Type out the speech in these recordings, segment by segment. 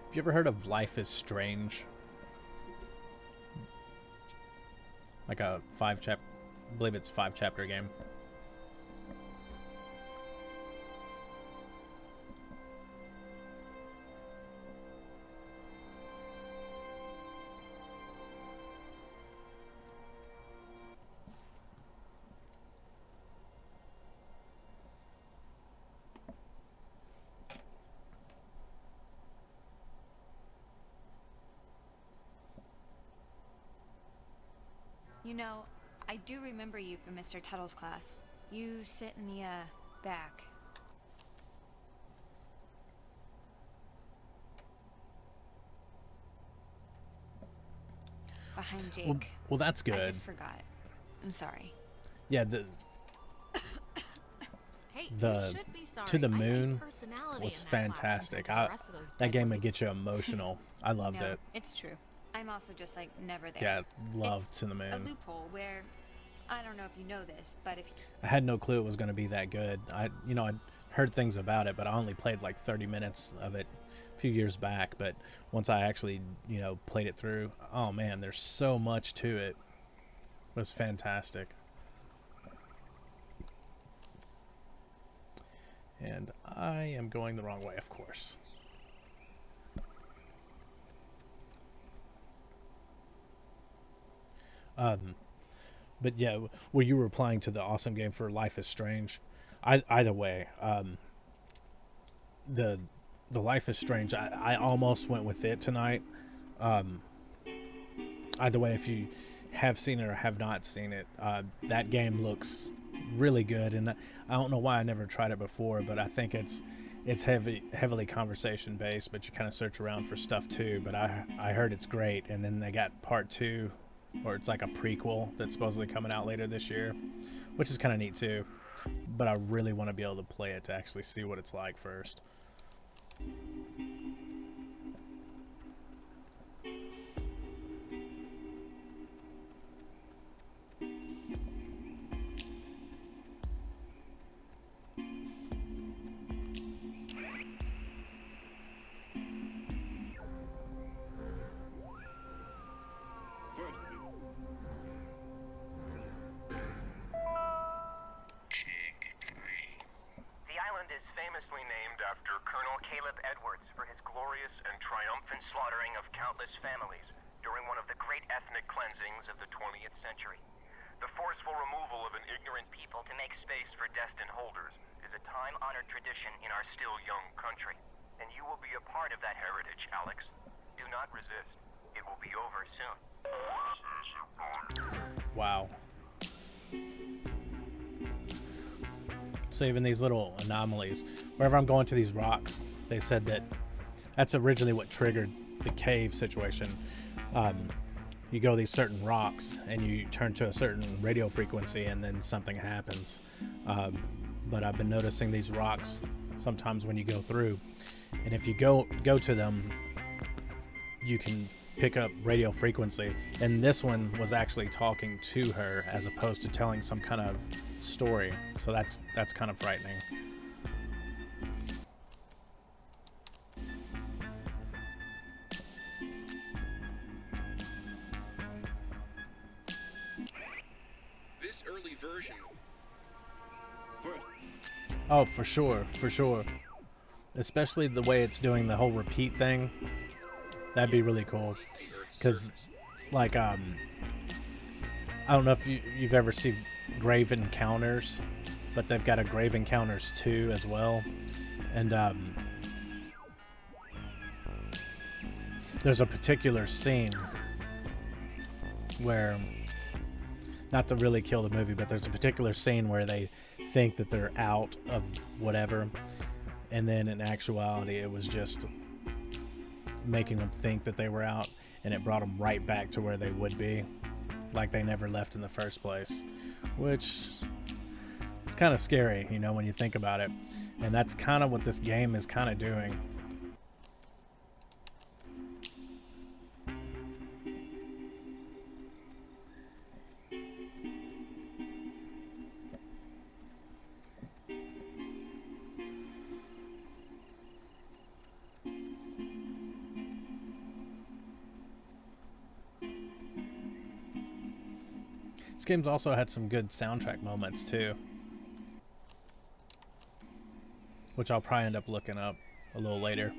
Have you ever heard of Life is Strange? Like a I believe it's 5 chapter game. You know, I do remember you from Mr. Tuttle's class. You sit in the, back. Behind Well, Jake. well, that's I good. just forgot. I'm sorry. Yeah, Hey, you the should be To sorry. the I'm A Moon personality was in that class compared fantastic. to the rest of those That dead game would boys. get you emotional. I loved No, it. it's true. I'm also just, like, never there. Yeah, loved It's To the a Moon. loophole where, I don't know if you know this, but if I had no clue it was going to be that good. I'd heard things about it, but I only played like 30 minutes of it a few years back. But once I actually, played it through, oh man, there's so much to it. It was fantastic. And I am going the wrong way, of course. Um, but yeah, where you were applying to the awesome game for Life is Strange, either way, the the Life is Strange, I almost went with it tonight. Um, Either way, if you have seen it or have not seen it, that game looks really good, and I don't know why I never tried it before, but I think it's heavily conversation based, but you kind of search around for stuff too. But I heard it's great, and then they got part two, or it's like a prequel that's supposedly coming out later this year, which is kind of neat too. But I really want to be able to play it to actually see what it's like first. The island is famously named after Colonel Caleb Edwards for his glorious and triumphant slaughtering of countless families during one of the great ethnic cleansings of the 20th century. The forceful removal of an ignorant people to make space for destined holders is a time-honored tradition in our still young country. And you will be a part of that heritage, Alex. Do not resist. It will be over soon. Wow. So even these little anomalies, wherever I'm going to these rocks, they said that that's originally what triggered the cave situation. Um, you go these certain rocks and you turn to a certain radio frequency, and then something happens. Um, but I've been noticing these rocks sometimes when you go through, and if you go to them, you can pick up radio frequency. And this one was actually talking to her as opposed to telling some kind of story. So that's kind of frightening. This early version. But Oh, for sure, for sure. Especially the way it's doing the whole repeat thing. That'd be really cool. 90 hertz Cause surface. like I don't know if you've ever seen Grave Encounters, but they've got a Grave Encounters 2 as well. And there's a particular scene where, not to really kill the movie, but there's a particular scene where they think that they're out of whatever, and then in actuality it was just making them think that they were out, and it brought them right back to where they would be, like they never left in the first place, which it's kind of scary, when you think about it. And that's kind of what this game is kind of doing. game's also had some good soundtrack moments too, which I'll probably end up looking up a little later.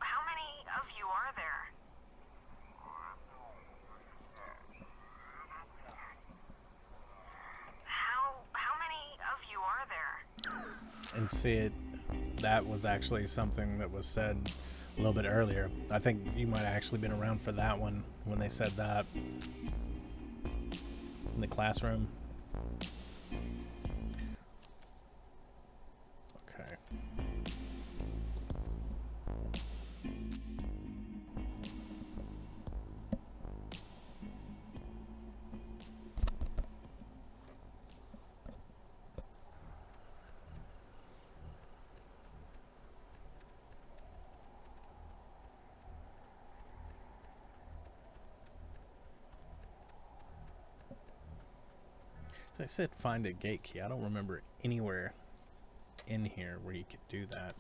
How many of you are there? How many of you are there? And see it, that was actually something that was said a little bit earlier. I think you might have actually been around for that one when they said that in the classroom. Okay. So I said find a gate key. I don't remember anywhere in here where you could do that,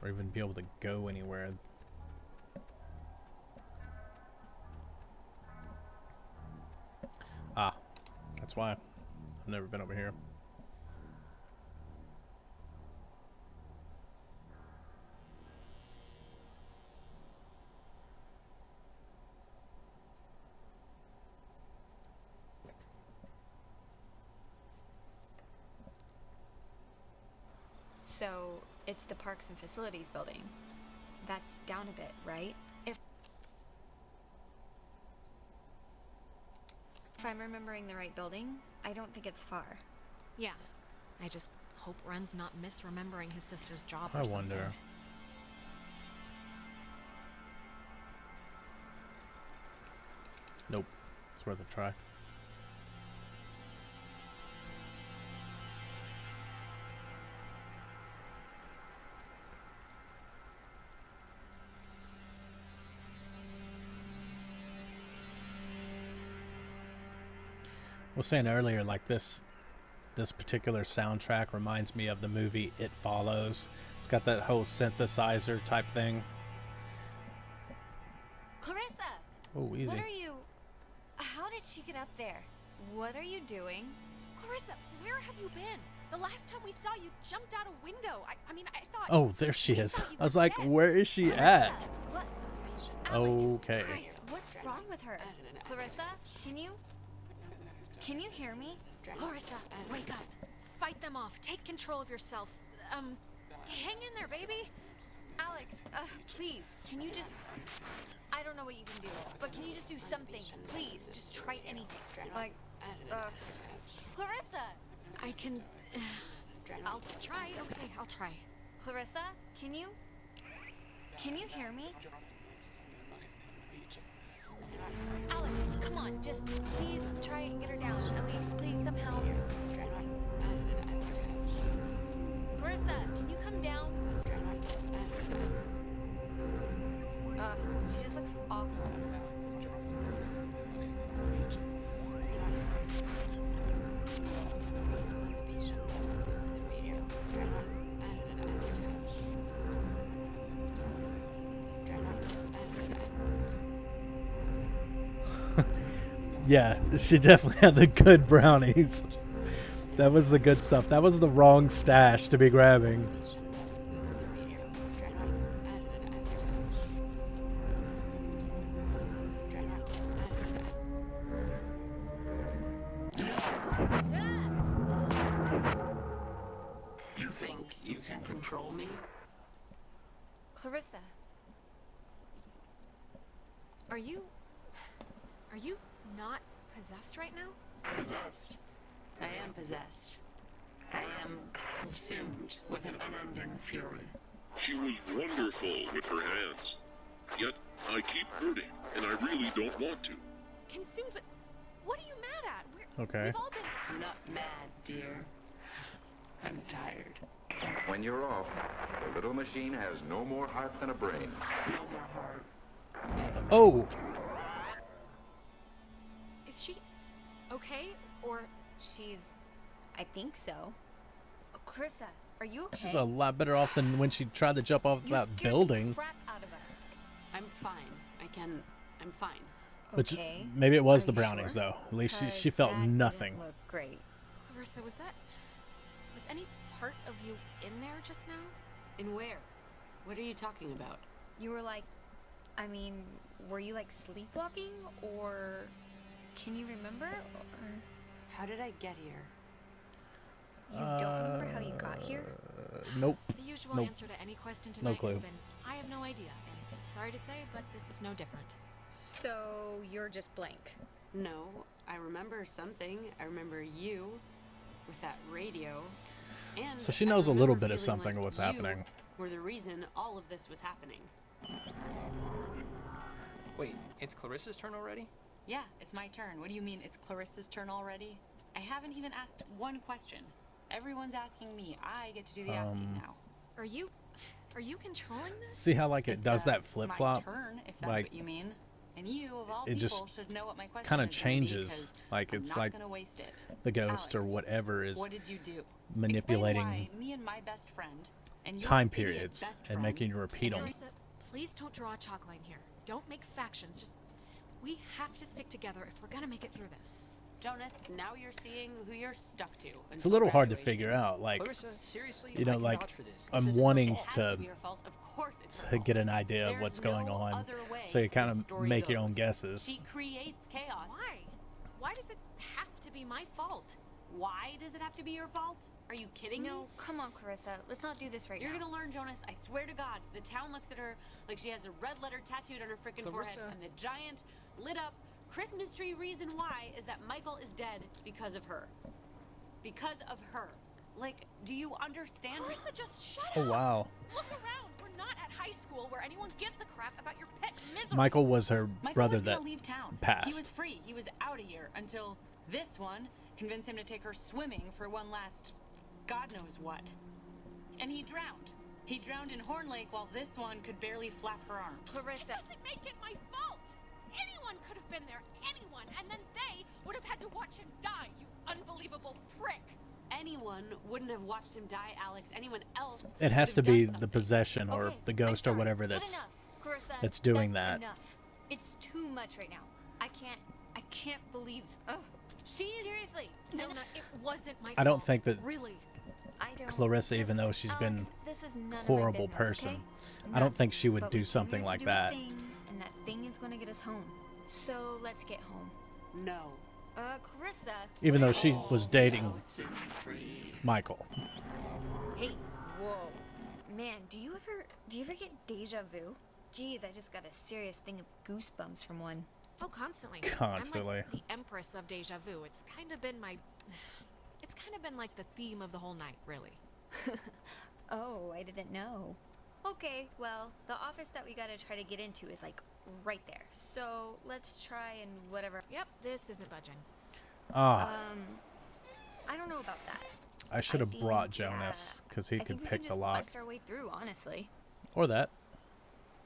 or even be able to go anywhere. Ah, that's why I've never been over here. So, it's the Parks and Facilities building. That's down a bit, right? If I'm remembering the right building, I don't think it's far. Yeah. I just hope Ren's not misremembering his sister's job or I something. wonder. Nope. It's worth a try. I was saying earlier, like this particular soundtrack reminds me of the movie It Follows. It's got that whole synthesizer type thing. Clarissa! Oh, easy. What are you... How did she get up there? What are you doing? Clarissa, where have you been? The last time we saw you jumped out a window. I mean, I thought... Oh, there she I is. thought you I was were like, dead. where is she Clarissa, at? What? Okay. Christ, what's wrong with her? Clarissa, can you hear me? Clarissa, wake up. Fight them off. Take control of yourself. Hang in there, baby. Alex, please, can you just... I don't know what you can do, but can you just do something? Please, just try anything. Like, Clarissa! I can... I'll try. Okay, I'll try. Clarissa, can you hear me? Alex, come on, just please try and get her down. At least, please, somehow. Clarissa, can you come down? She just looks awful. Yeah, she definitely had the good brownies. That was the good stuff. That was the wrong stash to be grabbing. You think you can control me? Clarissa. Are you not possessed right now? Possessed. I am possessed. I am consumed with an unending fury. She was wonderful with her hands. Yet, I keep hurting, and I really don't want to. Consumed, but what are you mad at? Okay. We've all been. I'm not mad, dear. I'm tired. When you're off, the little machine has no more heart than a brain. No more heart. Oh, Is she okay? Or She's, I think so. Oh, Clarissa, are you okay? she's a lot better off than when she tried to jump off You that scared building. the crap out of us. I'm fine. I'm fine. But Okay. maybe it was Are the you brownies, sure? though. At least she 'Cause felt that nothing. Didn't look great. Clarissa, was any part of you in there just now? In where? What are you talking about? You were like, I mean, were you like sleepwalking, or can you remember? Or How did I get here? you don't remember how you got here? Nope. The usual Nope. answer to any question No tonight has clue. been, I have no idea. And sorry to say, but this is no different. So you're just blank. No, I remember something. I remember you with that radio. And So she I knows a little remember bit of feeling something of like what's you happening. were the reason all of this was happening. Wait, it's Clarissa's turn already? Yeah, it's my turn. What do you mean it's Clarissa's turn already? I haven't even asked one question. Everyone's asking me. I get to do the asking now. Are you controlling this? See how like it It's, does that flip flop? My turn, if that's Like, what you mean. And you, of all it people, just should know what my question kind of is gonna be, changes. 'cause Like I'm it's not like gonna waste it. the ghost or Alex, whatever is What did you do? manipulating Explain why me and my best friend and your time idiot periods best and friend making you repeat them. Clarissa, please don't draw a chalk line here. Don't make factions. Just we have to stick together if we're gonna make it through this. Jonas, now you're seeing who you're stuck to. It's a little hard to figure out. Like, Clarissa, seriously, you know, I can like, vouch for this. This I'm isn't wanting your fault. It has to be your fault. Of course it's her to get fault. an idea of There's what's going no on. other way So you kind this of story make your own goes. guesses. She creates chaos. Why? Why does it have to be my fault? Why does it have to be your fault? Are you kidding me? No, come on, Clarissa. Let's not do this right You're now. gonna learn, Jonas. I swear to God. The town looks at her like she has a red letter tattooed on her freaking forehead, Clarissa. and the giant, lit up Christmas tree reason why is that Michael is dead because of her. Because of her. Like, do you understand? Clarissa, just shut Oh up. wow. Look around. We're not at high school where anyone gives a crap about your pet miseries. Michael was her Michael brother was gonna that leave town. passed. He was free. He was out of here until this one convinced him to take her swimming for one last God knows what. And he drowned. He drowned in Horn Lake while this one could barely flap her arms. It Clarissa. doesn't make it my fault. Anyone could have been there. Anyone. And then they would have had to watch him die, you unbelievable prick. Anyone wouldn't have watched him die, Alex. Anyone else. It has to would have be done the something. possession or Okay, the I'm ghost or sorry. whatever Good that's enough. Clarissa, that's doing that. Enough. It's too much right now. I can't believe. Ugh. Seriously. No, it wasn't my fault. I don't think that Really. I don't. Clarissa, even just- though she's Alex, been this is none of my horrible business, person, okay? I don't None. think she would But do we came something here to like do that. A thing, and that thing is gonna get us home. So let's get home. No. Clarissa. Even though she was dating Oxenfree. Michael. Hey. Whoa. Man, do you ever get deja vu? Jeez, I just got a serious thing of goosebumps from one. Oh, constantly. Constantly. I'm like the empress of deja vu. It's kind of been like the theme of the whole night, really. Oh, I didn't know. Okay, well, the office that we gotta try to get into is like right there. So let's try and whatever. Yep, this isn't budging. Ah, I don't know about that. I should have think, brought Jonas because he I could think we pick can the just lock bust our way through, honestly. or that.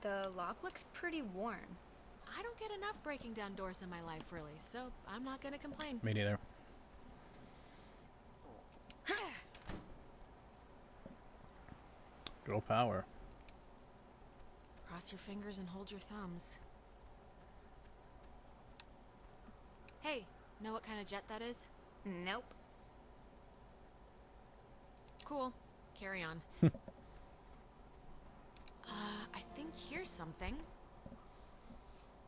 The lock looks pretty worn. I don't get enough breaking down doors in my life, really, so I'm not gonna complain. Me neither. Girl power. Cross your fingers and hold your thumbs. Hey, know what kind of jet that is? Nope. Cool. Carry on. I think here's something.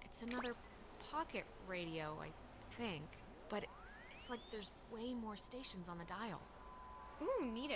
It's another pocket radio, I think. But it's like there's way more stations on the dial. Ooh, neato.